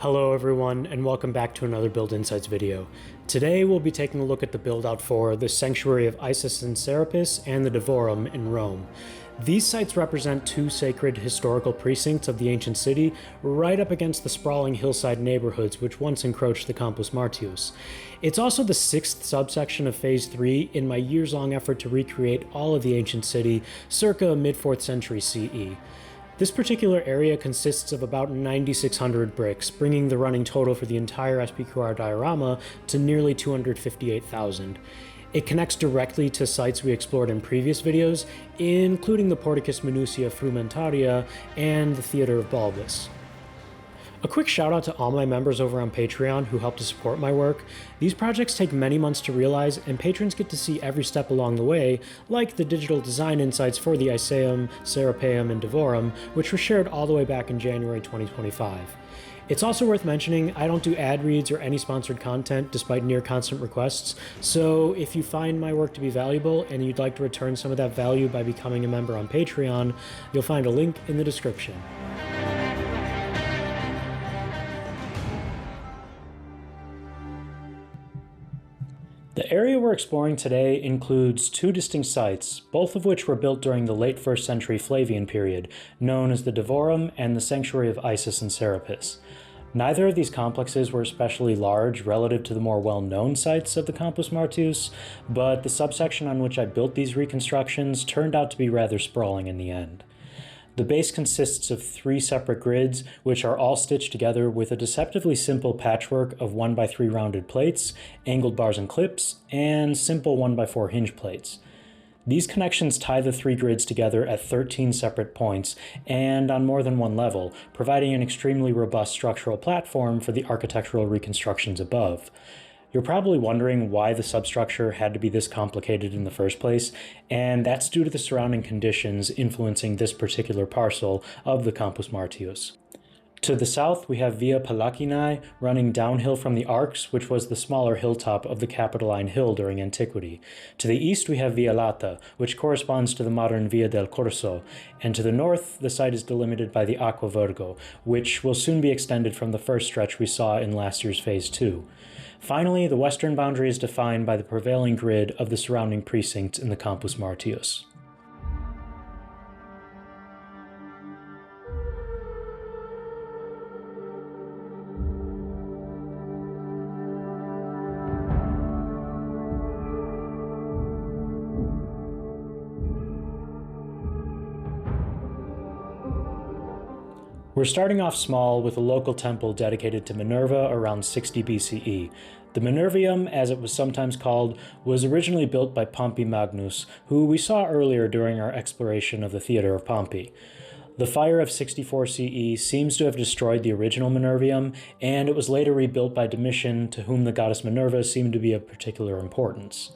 Hello everyone, and welcome back to another Build Insights video. Today we'll be taking a look at the build-out for the Sanctuary of Iseum Serapis and the Divorum in Rome. These sites represent two sacred historical precincts of the ancient city, right up against the sprawling hillside neighborhoods which once encroached the Campus Martius. It's also the sixth subsection of Phase 3 in my years-long effort to recreate all of the ancient city circa mid-4th century CE. This particular area consists of about 9,600 bricks, bringing the running total for the entire SPQR diorama to nearly 258,000. It connects directly to sites we explored in previous videos, including the Porticus Minutia Frumentaria and the Theater of Balbus. A quick shout out to all my members over on Patreon who help to support my work. These projects take many months to realize, and patrons get to see every step along the way, like the digital design insights for the Iseum Serapeum and Divorum, which were shared all the way back in January 2025. It's also worth mentioning I don't do ad reads or any sponsored content despite near constant requests, so if you find my work to be valuable and you'd like to return some of that value by becoming a member on Patreon, you'll find a link in the description. The area we're exploring today includes two distinct sites, both of which were built during the late 1st century Flavian period, known as the Divorum and the Sanctuary of Iseum Serapis. Neither of these complexes were especially large relative to the more well-known sites of the Campus Martius, but the subsection on which I built these reconstructions turned out to be rather sprawling in the end. The base consists of 3 separate grids, which are all stitched together with a deceptively simple patchwork of 1x3 rounded plates, angled bars and clips, and simple 1x4 hinge plates. These connections tie the 3 grids together at 13 separate points and on more than one level, providing an extremely robust structural platform for the architectural reconstructions above. You're probably wondering why the substructure had to be this complicated in the first place, and that's due to the surrounding conditions influencing this particular parcel of the Campus Martius. To the south, we have Via Palacinae running downhill from the Arx, which was the smaller hilltop of the Capitoline Hill during antiquity. To the east, we have Via Lata, which corresponds to the modern Via del Corso, and to the north, the site is delimited by the Aqua Virgo, which will soon be extended from the first stretch we saw in last year's Phase 2. Finally, the western boundary is defined by the prevailing grid of the surrounding precincts in the Campus Martius. We're starting off small with a local temple dedicated to Minerva around 60 BCE. The Minervium, as it was sometimes called, was originally built by Pompey Magnus, who we saw earlier during our exploration of the Theater of Pompey. The fire of 64 CE seems to have destroyed the original Minervium, and it was later rebuilt by Domitian, to whom the goddess Minerva seemed to be of particular importance.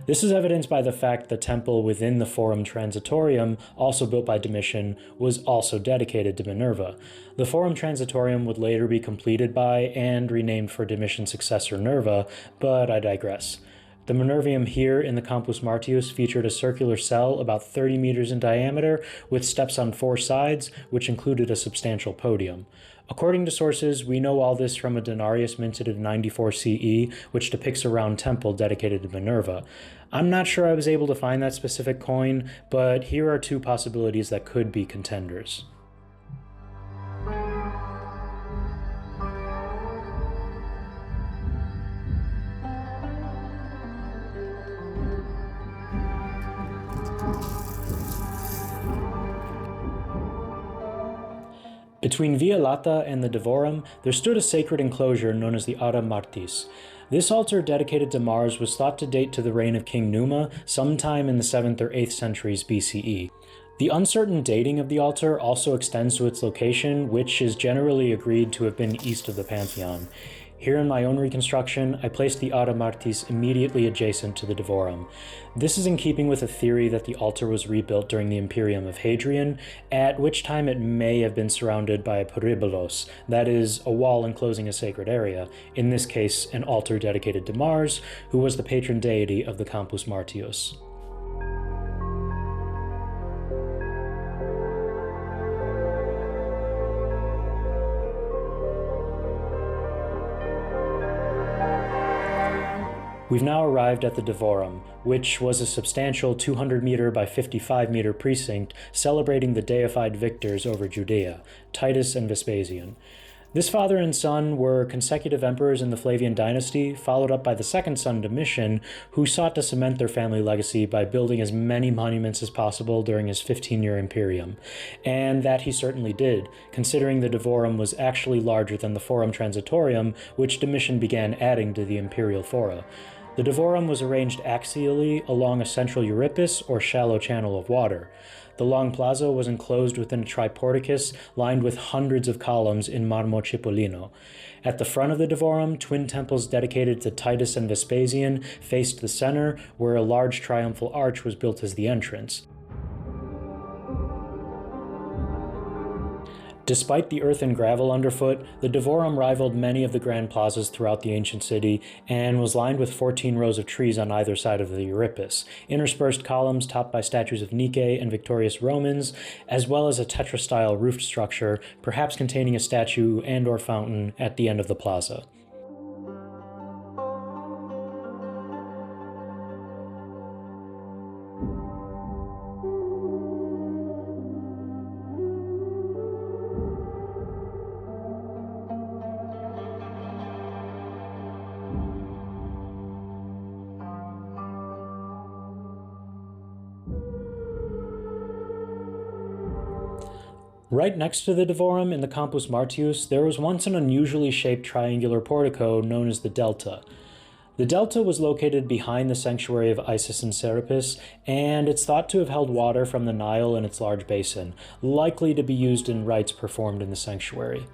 This is evidenced by the fact the temple within the Forum Transitorium, also built by Domitian, was also dedicated to Minerva. The Forum Transitorium would later be completed by and renamed for Domitian's successor Nerva, but I digress. The Minervium here in the Campus Martius featured a circular cell about 30 meters in diameter with steps on 4 sides, which included a substantial podium. According to sources, we know all this from a denarius minted in 94 CE, which depicts a round temple dedicated to Minerva. I'm not sure I was able to find that specific coin, but here are 2 possibilities that could be contenders. Between Via Lata and the Divorum, there stood a sacred enclosure known as the Ara Martis. This altar dedicated to Mars was thought to date to the reign of King Numa sometime in the 7th or 8th centuries BCE. The uncertain dating of the altar also extends to its location, which is generally agreed to have been east of the Pantheon. Here in my own reconstruction, I placed the Ara Martis immediately adjacent to the Divorum. This is in keeping with a theory that the altar was rebuilt during the Imperium of Hadrian, at which time it may have been surrounded by a peribolos, that is, a wall enclosing a sacred area, in this case an altar dedicated to Mars, who was the patron deity of the Campus Martius. We've now arrived at the Divorum, which was a substantial 200 meter by 55 meter precinct celebrating the deified victors over Judea, Titus and Vespasian. This father and son were consecutive emperors in the Flavian dynasty, followed up by the second son, Domitian, who sought to cement their family legacy by building as many monuments as possible during his 15-year imperium. And that he certainly did, considering the Divorum was actually larger than the Forum Transitorium, which Domitian began adding to the imperial fora. The Divorum was arranged axially along a central Euripus, or shallow channel of water. The long plaza was enclosed within a triporticus lined with hundreds of columns in marmo cipollino. At the front of the Divorum, twin temples dedicated to Titus and Vespasian faced the center, where a large triumphal arch was built as the entrance. Despite the earth and gravel underfoot, the Divorum rivaled many of the grand plazas throughout the ancient city and was lined with 14 rows of trees on either side of the Euripus, interspersed columns topped by statues of Nike and victorious Romans, as well as a tetrastyle roofed structure, perhaps containing a statue and/or fountain at the end of the plaza. Right next to the Divorum in the Campus Martius, there was once an unusually shaped triangular portico known as the Delta. The Delta was located behind the sanctuary of Isis and Serapis, and it's thought to have held water from the Nile in its large basin, likely to be used in rites performed in the sanctuary.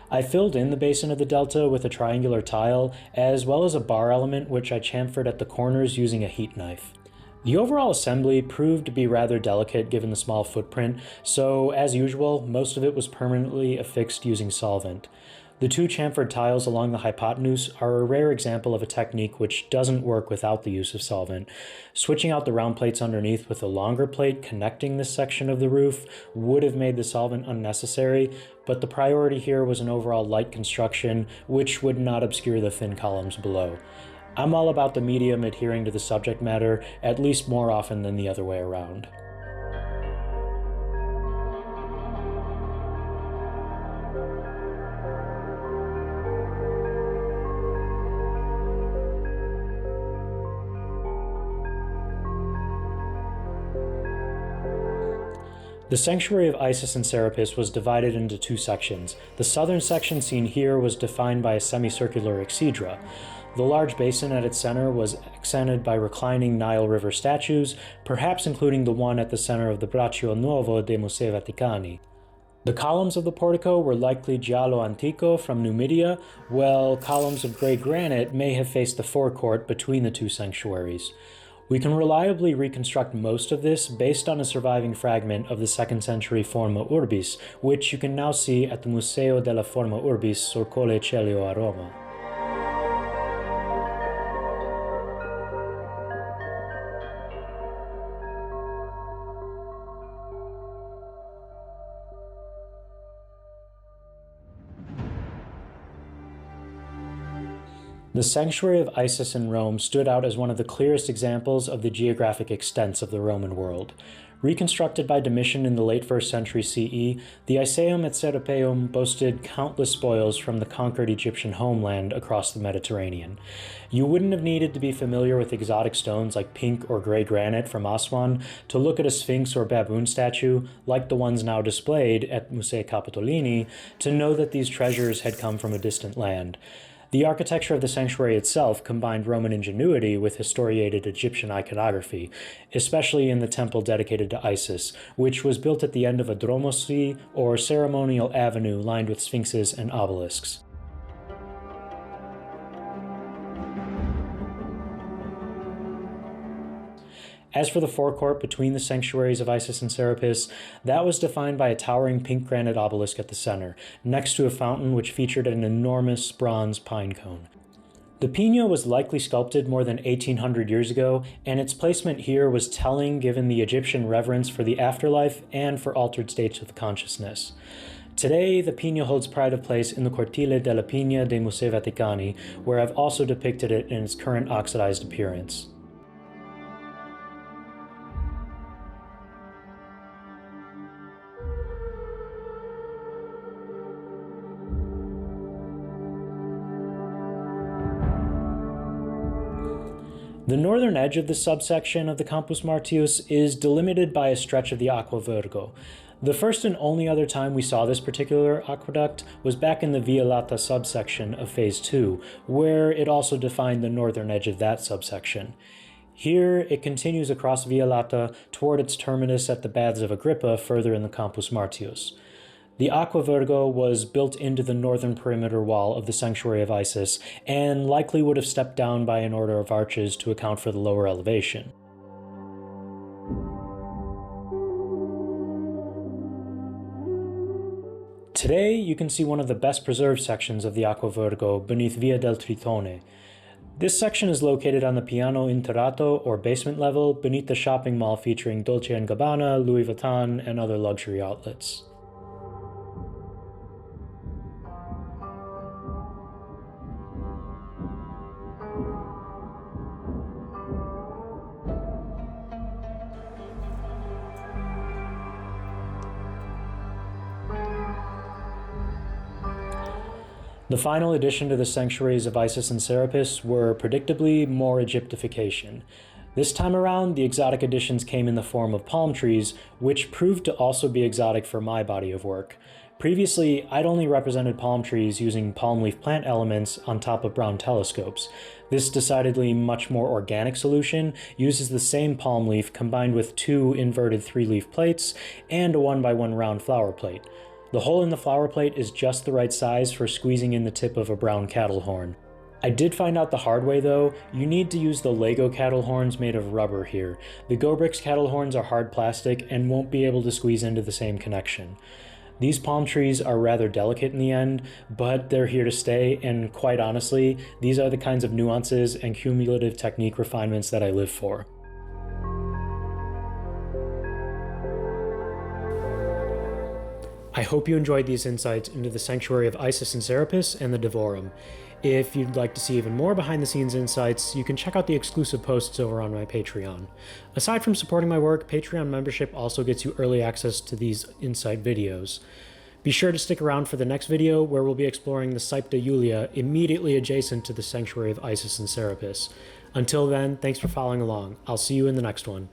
I filled in the basin of the Delta with a triangular tile, as well as a bar element which I chamfered at the corners using a heat knife. The overall assembly proved to be rather delicate given the small footprint, so as usual, most of it was permanently affixed using solvent. The two chamfered tiles along the hypotenuse are a rare example of a technique which doesn't work without the use of solvent. Switching out the round plates underneath with a longer plate connecting this section of the roof would have made the solvent unnecessary, but the priority here was an overall light construction, which would not obscure the thin columns below. I'm all about the medium adhering to the subject matter, at least more often than the other way around. The sanctuary of Isis and Serapis was divided into two sections. The southern section seen here was defined by a semicircular exedra. The large basin at its center was accented by reclining Nile River statues, perhaps including the one at the center of the Braccio Nuovo dei Musei Vaticani. The columns of the portico were likely giallo antico from Numidia, while columns of gray granite may have faced the forecourt between the two sanctuaries. We can reliably reconstruct most of this based on a surviving fragment of the 2nd century Forma Urbis, which you can now see at the Museo della Forma Urbis sul Colle Celio a Roma. The sanctuary of Isis in Rome stood out as one of the clearest examples of the geographic extents of the Roman world. Reconstructed by Domitian in the late 1st century CE, the Iseum Serapeum boasted countless spoils from the conquered Egyptian homeland across the Mediterranean. You wouldn't have needed to be familiar with exotic stones like pink or gray granite from Aswan to look at a sphinx or baboon statue, like the ones now displayed at Musei Capitolini, to know that these treasures had come from a distant land. The architecture of the sanctuary itself combined Roman ingenuity with historiated Egyptian iconography, especially in the temple dedicated to Isis, which was built at the end of a dromosi, or ceremonial avenue lined with sphinxes and obelisks. As for the forecourt between the sanctuaries of Isis and Serapis, that was defined by a towering pink granite obelisk at the center, next to a fountain which featured an enormous bronze pine cone. The Pino was likely sculpted more than 1800 years ago, and its placement here was telling given the Egyptian reverence for the afterlife and for altered states of consciousness. Today, the Pina holds pride of place in the Cortile della Pina dei Musei Vaticani, where I've also depicted it in its current oxidized appearance. The northern edge of this subsection of the Campus Martius is delimited by a stretch of the Aqua Virgo. The first and only other time we saw this particular aqueduct was back in the Via Lata subsection of Phase 2, where it also defined the northern edge of that subsection. Here, it continues across Via Lata toward its terminus at the Baths of Agrippa further in the Campus Martius. The Aqua Virgo was built into the northern perimeter wall of the Sanctuary of Isis, and likely would have stepped down by an order of arches to account for the lower elevation. Today, you can see one of the best preserved sections of the Aqua Virgo beneath Via del Tritone. This section is located on the Piano Interrato, or basement level, beneath the shopping mall featuring Dolce & Gabbana, Louis Vuitton, and other luxury outlets. The final addition to the sanctuaries of Isis and Serapis were, predictably, more Egyptification. This time around, the exotic additions came in the form of palm trees, which proved to also be exotic for my body of work. Previously, I'd only represented palm trees using palm leaf plant elements on top of brown telescopes. This decidedly much more organic solution uses the same palm leaf combined with 2 inverted 3-leaf plates and a 1x1 round flower plate. The hole in the flower plate is just the right size for squeezing in the tip of a brown cattle horn. I did find out the hard way though, you need to use the Lego cattle horns made of rubber here. The Go-Bricks cattle horns are hard plastic and won't be able to squeeze into the same connection. These palm trees are rather delicate in the end, but they're here to stay, and quite honestly, these are the kinds of nuances and cumulative technique refinements that I live for. I hope you enjoyed these insights into the Sanctuary of Isis and Serapis and the Divorum. If you'd like to see even more behind-the-scenes insights, you can check out the exclusive posts over on my Patreon. Aside from supporting my work, Patreon membership also gets you early access to these insight videos. Be sure to stick around for the next video, where we'll be exploring the Saepta Julia immediately adjacent to the Sanctuary of Isis and Serapis. Until then, thanks for following along. I'll see you in the next one.